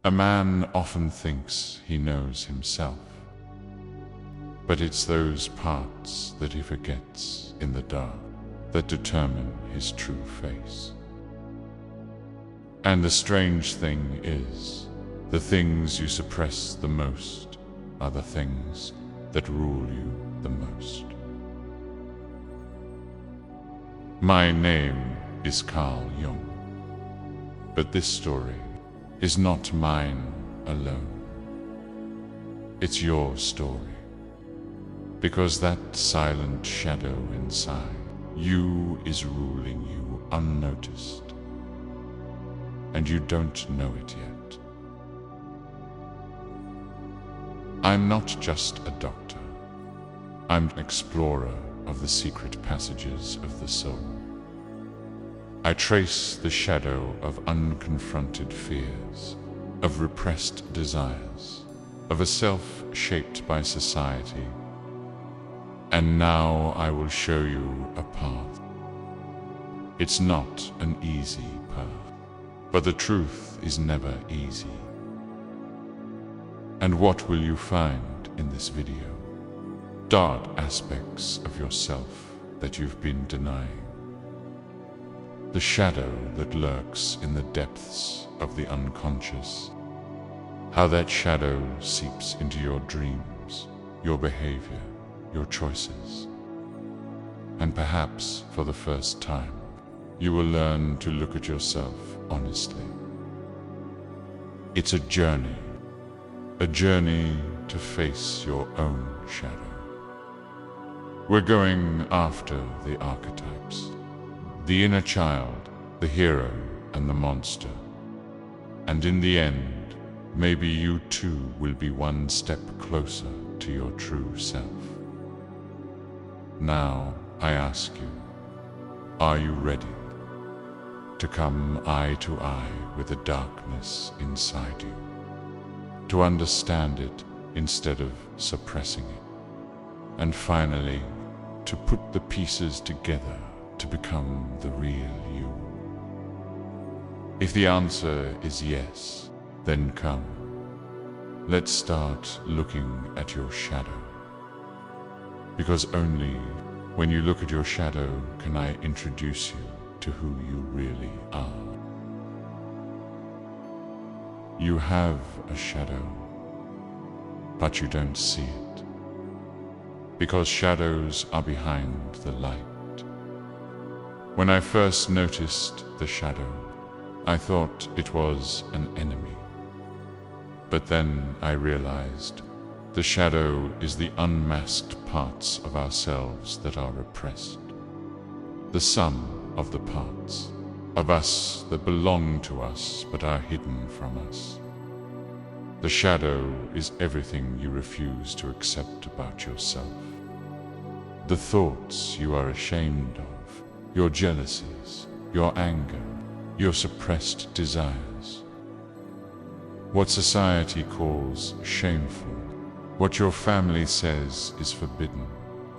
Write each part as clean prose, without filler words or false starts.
A man often thinks he knows himself, but it's those parts that he forgets in the dark that determine his true face. And the strange thing is, the things you suppress the most are the things that rule you the most. My name is CarlJung, but this story is not mine alone. It's your story, because that silent shadow inside you is ruling you unnoticed, and you don't know it yet. I'm not just a doctor. I'm an explorer of the secret passages of the soul. I trace the shadow of unconfronted fears, of repressed desires, of a self shaped by society. And now I will show you a path. It's not an easy path, but the truth is never easy. And what will you find in this video? Dark aspects of yourself that you've been denying. The shadow that lurks in the depths of the unconscious. How that shadow seeps into your dreams, your behavior, your choices. And perhaps for the first time, you will learn to look at yourself honestly. It's a journey to face your own shadow. We're going after the archetypes, the inner child, the hero, and the monster. And in the end, maybe you too will be one step closer to your true self. Now, I ask you, are you ready to come eye to eye with the darkness inside you? To understand it instead of suppressing it? And finally, to put the pieces together to become the real you? If the answer is yes, then come. Let's start looking at your shadow. Because only when you look at your shadow can I introduce you to who you really are. You have a shadow, but you don't see it. Because shadows are behind the light. When I first noticed the shadow, I thought it was an enemy. But then I realized the shadow is the unmasked parts of ourselves that are repressed. The sum of the parts of us that belong to us but are hidden from us. The shadow is everything you refuse to accept about yourself. The thoughts you are ashamed of, your jealousies, your anger, your suppressed desires. What society calls shameful, what your family says is forbidden,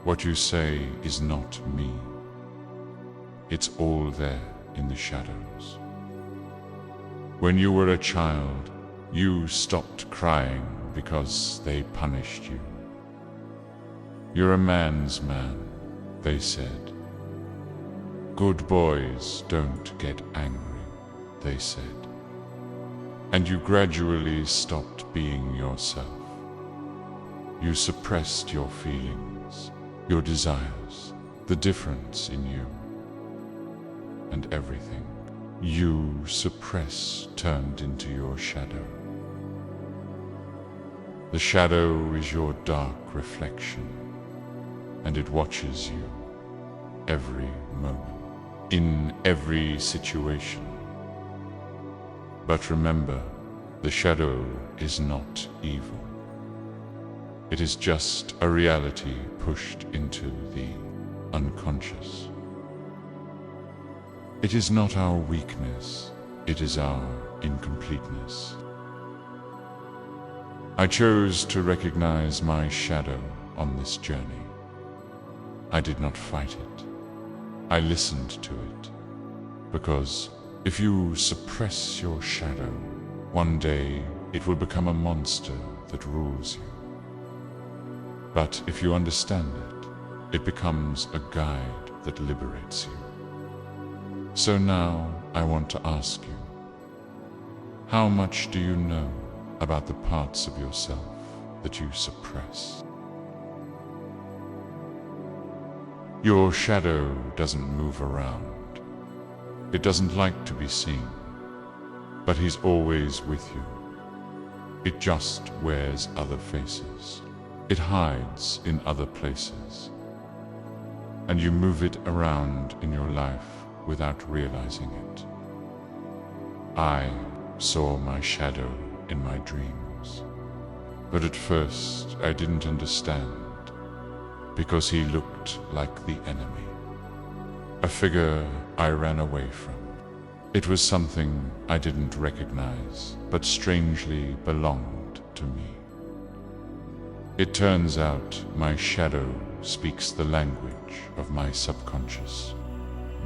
what you say is not me. It's all there in the shadows. When you were a child, you stopped crying because they punished you. You're a man's man, they said. Good boys don't get angry, they said. And you gradually stopped being yourself. You suppressed your feelings, your desires, the difference in you. And everything you suppress turned into your shadow. The shadow is your dark reflection, and it watches you every moment, in every situation. But remember, the shadow is not evil. It is just a reality pushed into the unconscious. It is not our weakness, it is our incompleteness. I chose to recognize my shadow on this journey. I did not fight it. I listened to it. Because if you suppress your shadow, One day, it will become a monster that rules you. But if you understand it, it becomes a guide that liberates you. So now, I want to ask you, how much do you know about the parts of yourself that you suppress? Your shadow doesn't move around. It doesn't like to be seen, but he's always with you. It just wears other faces. It hides in other places. And you move it around in your life without realizing it. I saw my shadow in my dreams, but at first I didn't understand, because he looked like the enemy, a figure I ran away from. It was something I didn't recognize, but strangely belonged to me. It turns out my shadow speaks the language of my subconscious,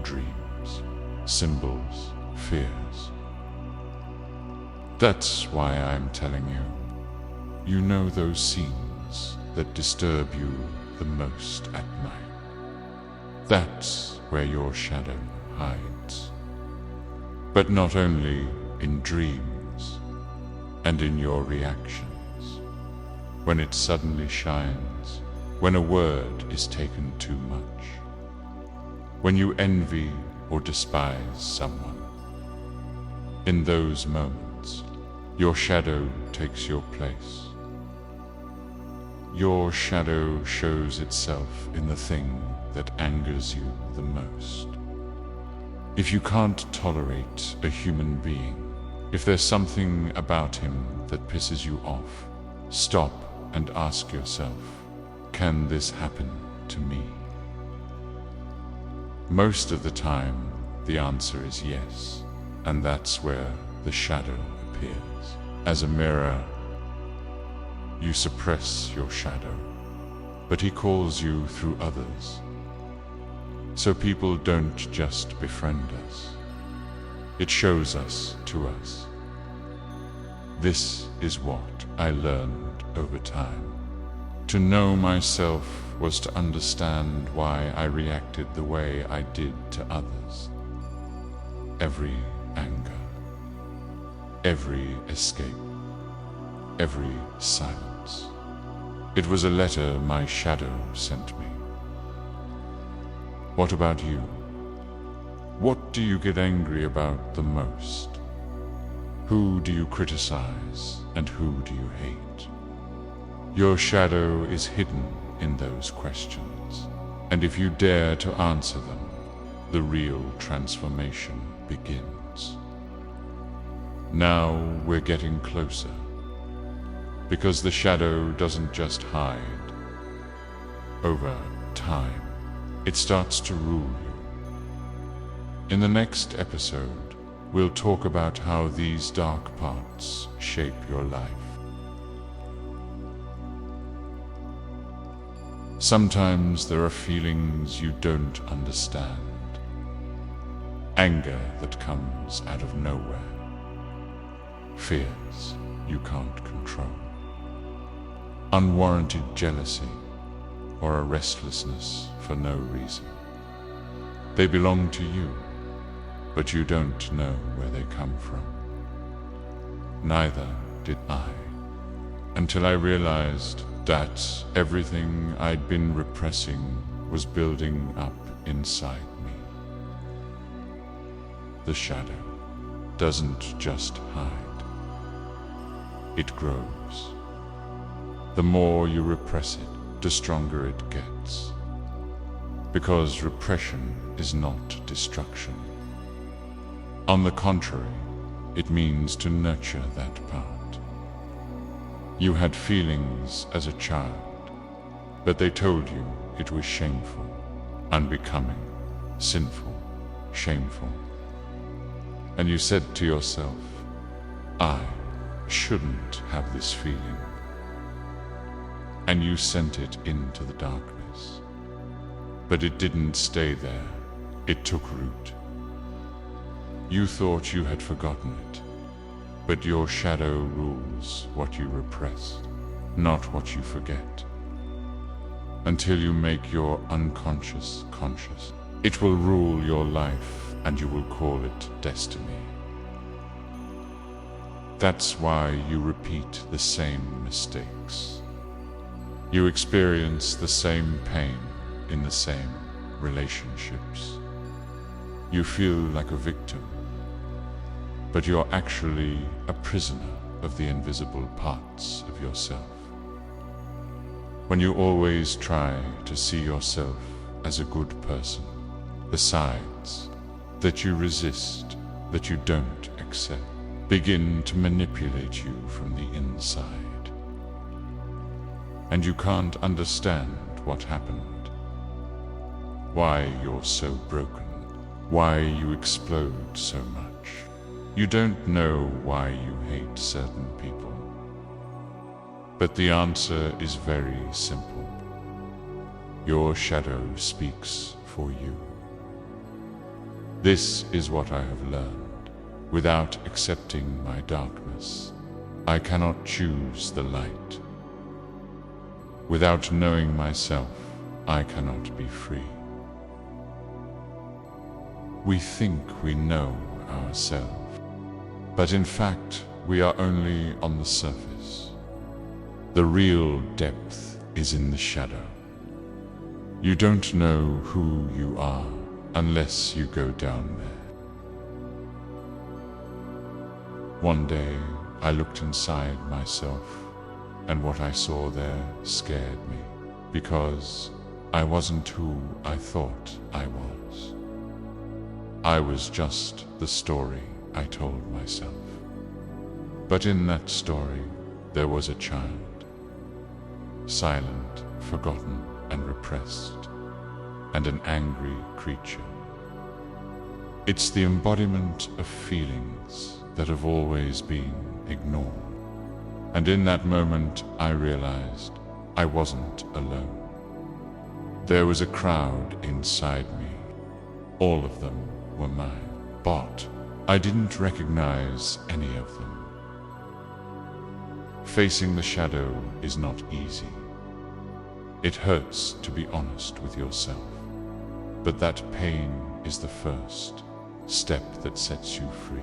dreams, symbols, fears. That's why I'm telling you. You know those scenes that disturb you the most at night. That's where your shadow hides. But not only in dreams and in your reactions. When it suddenly shines, when a word is taken too much, when you envy or despise someone. In those moments, your shadow takes your place. Your shadow shows itself in the thing that angers you the most. If you can't tolerate a human being, if there's something about him that pisses you off, stop and ask yourself, can this happen to me? Most of the time, the answer is yes, and that's where the shadow appears. As a mirror, you suppress your shadow, but he calls you through others. So people don't just befriend us. It shows us to us. This is what I learned over time. To know myself was to understand why I reacted the way I did to others. Every anger, every escape, every silence. It was a letter my shadow sent me. What about you? What do you get angry about the most? Who do you criticize and who do you hate? Your shadow is hidden in those questions, and if you dare to answer them, the real transformation begins. Now we're getting closer, because the shadow doesn't just hide. Over time, it starts to rule you. In the next episode, we'll talk about how these dark parts shape your life. Sometimes there are feelings you don't understand. Anger that comes out of nowhere. Fears you can't control. Unwarranted jealousy or a restlessness for no reason. They belong to you, but you don't know where they come from. Neither did I, until I realized that everything I'd been repressing was building up inside me. The shadow doesn't just hide. It grows. The more you repress it, the stronger it gets. Because repression is not destruction. On the contrary, it means to nurture that part. You had feelings as a child, but they told you it was shameful, unbecoming, sinful, shameful. And you said to yourself, I shouldn't have this feeling. And you sent it into the darkness. But it didn't stay there. It took root. You thought you had forgotten it, But your shadow rules what you repress, not what you forget. Until you make your unconscious conscious, it will rule your life and you will call it destiny. That's why you repeat the same mistakes. You experience the same pain in the same relationships. You feel like a victim, but you're actually a prisoner of the invisible parts of yourself. When you always try to see yourself as a good person, the sides that you resist, that you don't accept, begin to manipulate you from the inside. And you can't understand what happened, why you're so broken, why you explode so much. You don't know why you hate certain people. But the answer is very simple. Your shadow speaks for you. This is what I have learned. Without accepting my darkness, I cannot choose the light. Without knowing myself, I cannot be free. We think we know ourselves, but in fact, we are only on the surface. The real depth is in the shadow. You don't know who you are unless you go down there. One day, I looked inside myself, and what I saw there scared me, because I wasn't who I thought I was. I was just the story I told myself. But in that story, there was a child, silent, forgotten, and repressed, and an angry creature. It's the embodiment of feelings that have always been ignored. And in that moment, I realized I wasn't alone. There was a crowd inside me. All of them were mine, but I didn't recognize any of them. Facing the shadow is not easy. It hurts to be honest with yourself, but that pain is the first step that sets you free.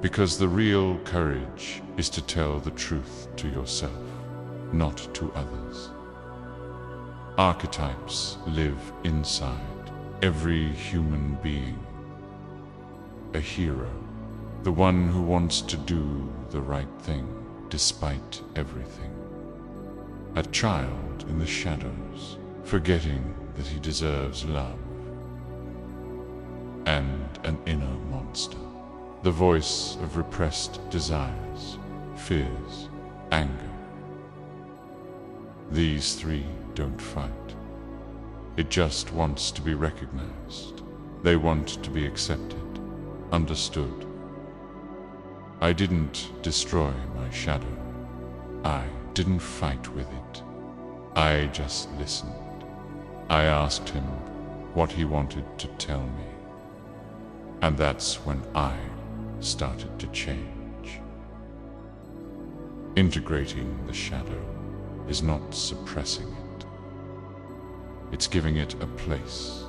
Because the real courage is to tell the truth to yourself, not to others. Archetypes live inside every human being. A hero, the one who wants to do the right thing despite everything. A child in the shadows, forgetting that he deserves love. And an inner monster, the voice of repressed desires, fears, anger. These three don't fight. It just wants to be recognized. They want to be accepted, understood. I didn't destroy my shadow. I didn't fight with it. I just listened. I asked him what he wanted to tell me. And that's when I started to change. Integrating the shadow is not suppressing it. It's giving it a place,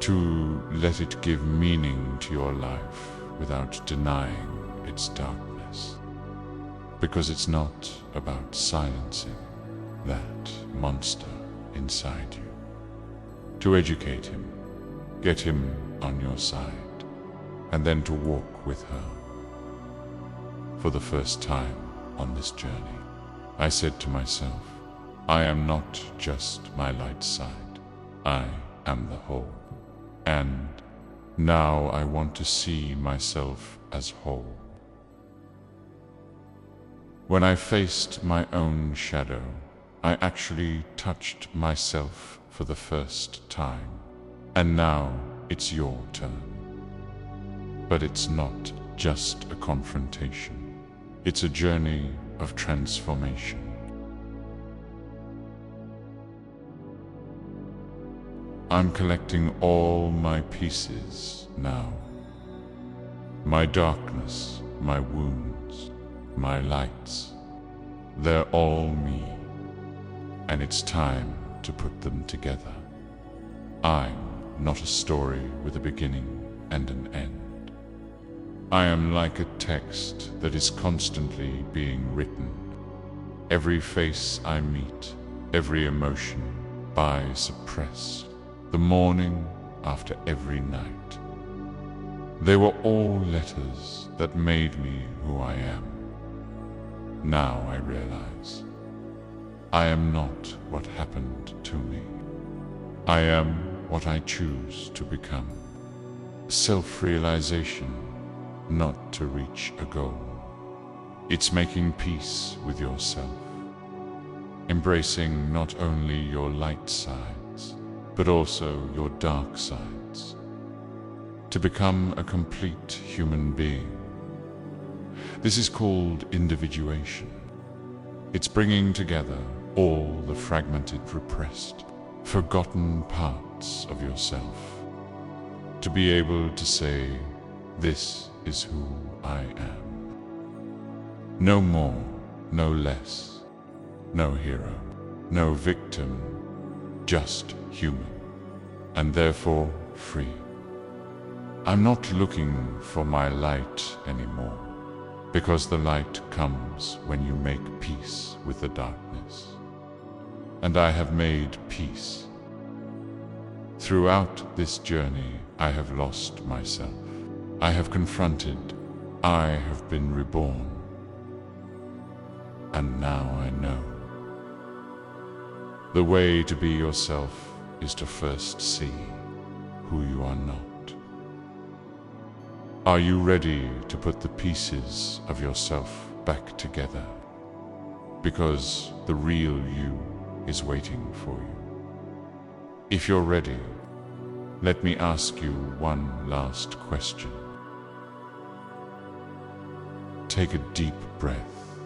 to let it give meaning to your life without denying its darkness. Because it's not about silencing that monster inside you. To educate him, get him on your side, and then to walk with her. For the first time on this journey, I said to myself, I am not just my light side, I am the whole. And now I want to see myself as whole. When I faced my own shadow, I actually touched myself for the first time. And now it's your turn. But it's not just a confrontation. It's a journey of transformation. I'm collecting all my pieces now. My darkness, my wounds, my lights, they're all me, and it's time to put them together. I'm not a story with a beginning and an end. I am like a text that is constantly being written. Every face I meet, every emotion I suppress, the morning after every night. They were all letters that made me who I am. Now I realize I am not what happened to me. I am what I choose to become. Self-realization, not to reach a goal. It's making peace with yourself, embracing not only your light sides, but also your dark sides, to become a complete human being. This is called individuation. It's bringing together all the fragmented, repressed, forgotten parts of yourself, to be able to say, this is who I am. No more, no less, no hero, no victim, just human, and therefore free. I'm not looking for my light anymore, because the light comes when you make peace with the darkness. And I have made peace. Throughout this journey, I have lost myself. I have confronted. I have been reborn. And now I know. The way to be yourself is to first see who you are not. Are you ready to put the pieces of yourself back together? Because the real you is waiting for you. If you're ready, let me ask you one last question. Take a deep breath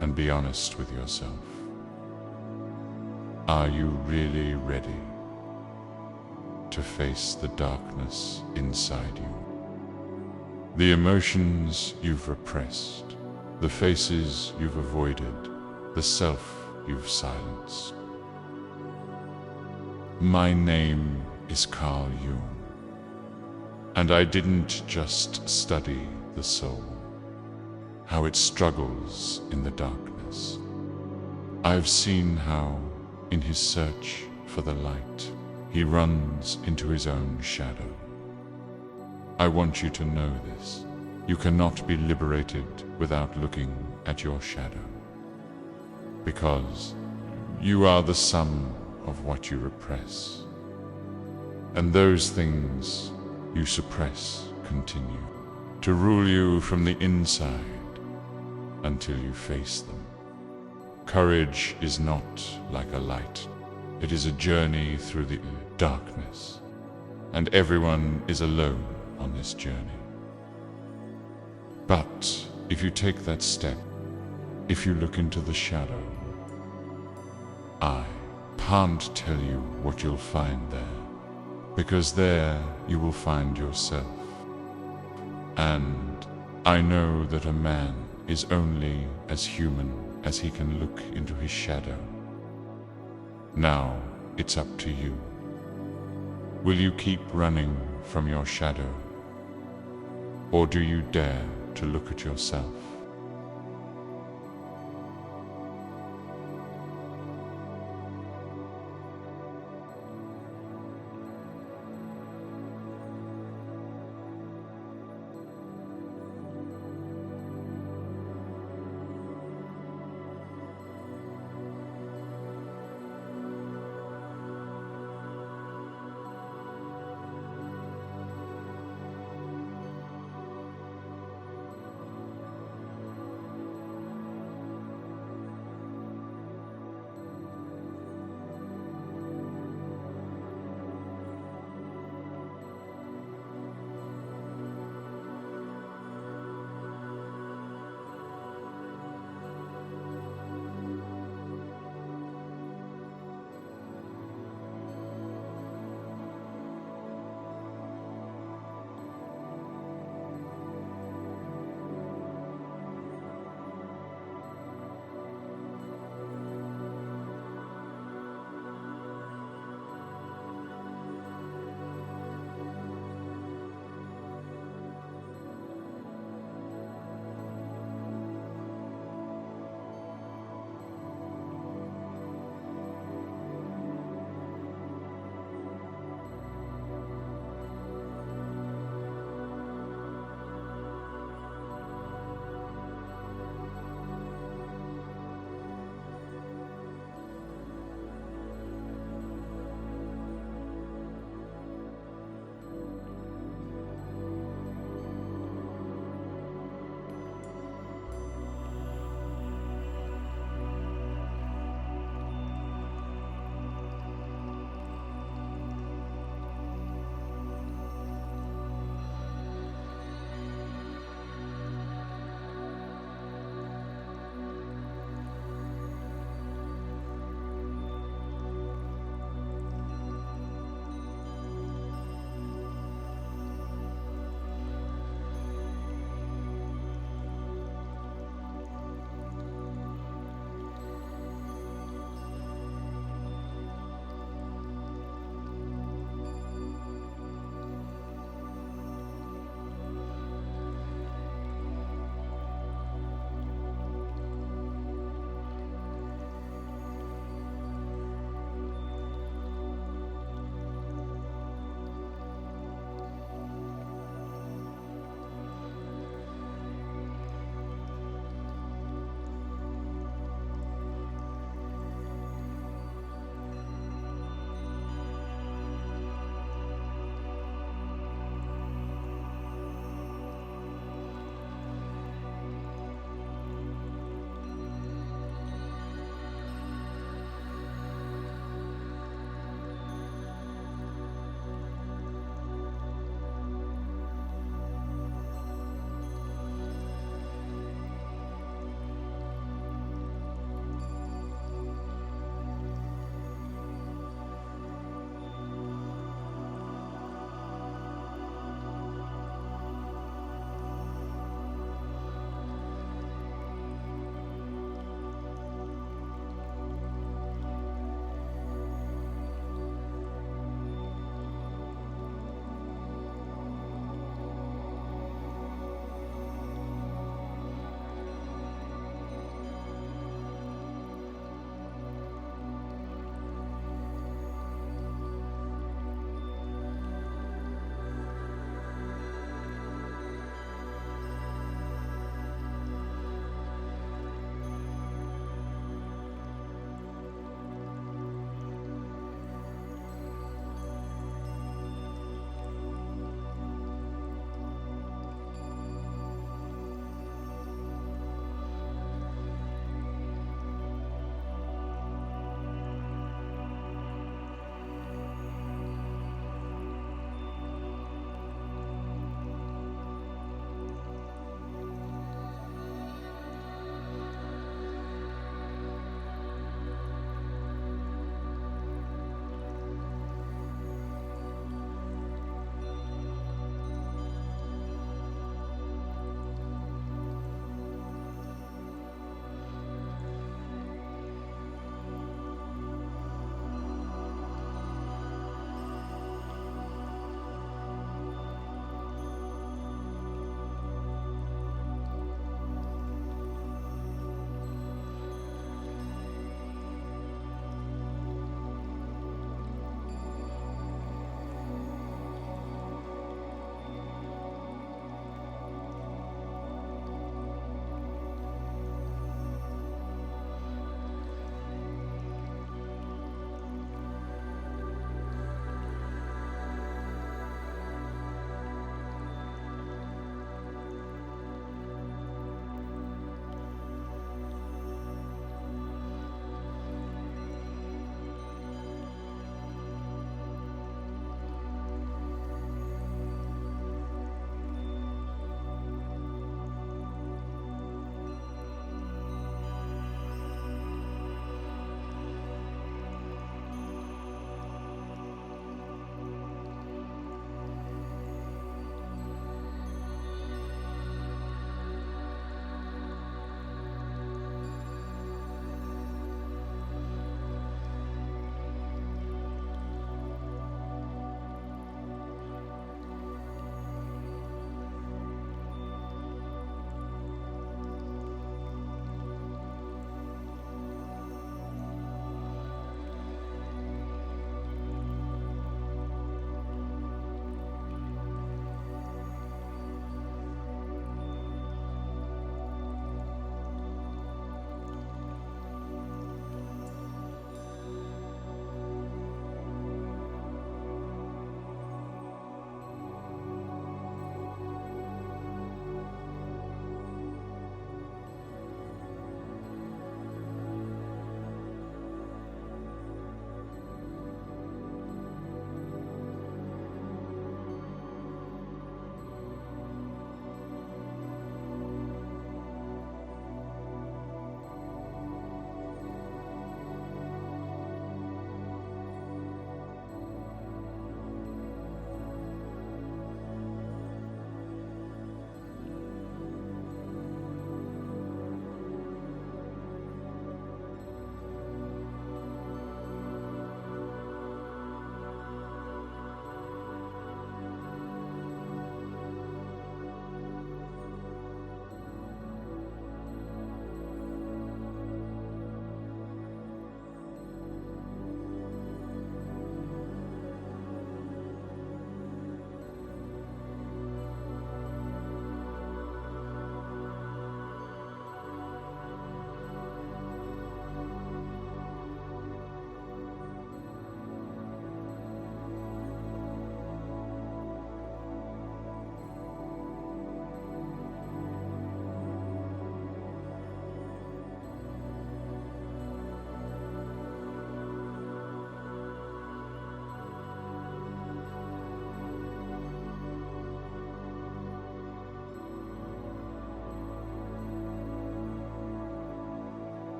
and be honest with yourself. Are you really ready to face the darkness inside you? The emotions you've repressed, the faces you've avoided, the self you've silenced. My name is CarlJung, and I didn't just study the soul, how it struggles in the darkness. I've seen how, in his search for the light, he runs into his own shadow. I want you to know this. You cannot be liberated without looking at your shadow, because you are the sum of what you repress, and those things you suppress continue to rule you from the inside until you face them. Courage is not like a light. It is a journey through the darkness, and everyone is alone on this journey. But if you take that step, if you look into the shadow, I can't tell you what you'll find there, because there you will find yourself. And I know that a man is only as human as he can look into his shadow. Now it's up to you. Will you keep running from your shadow? Or do you dare to look at yourself?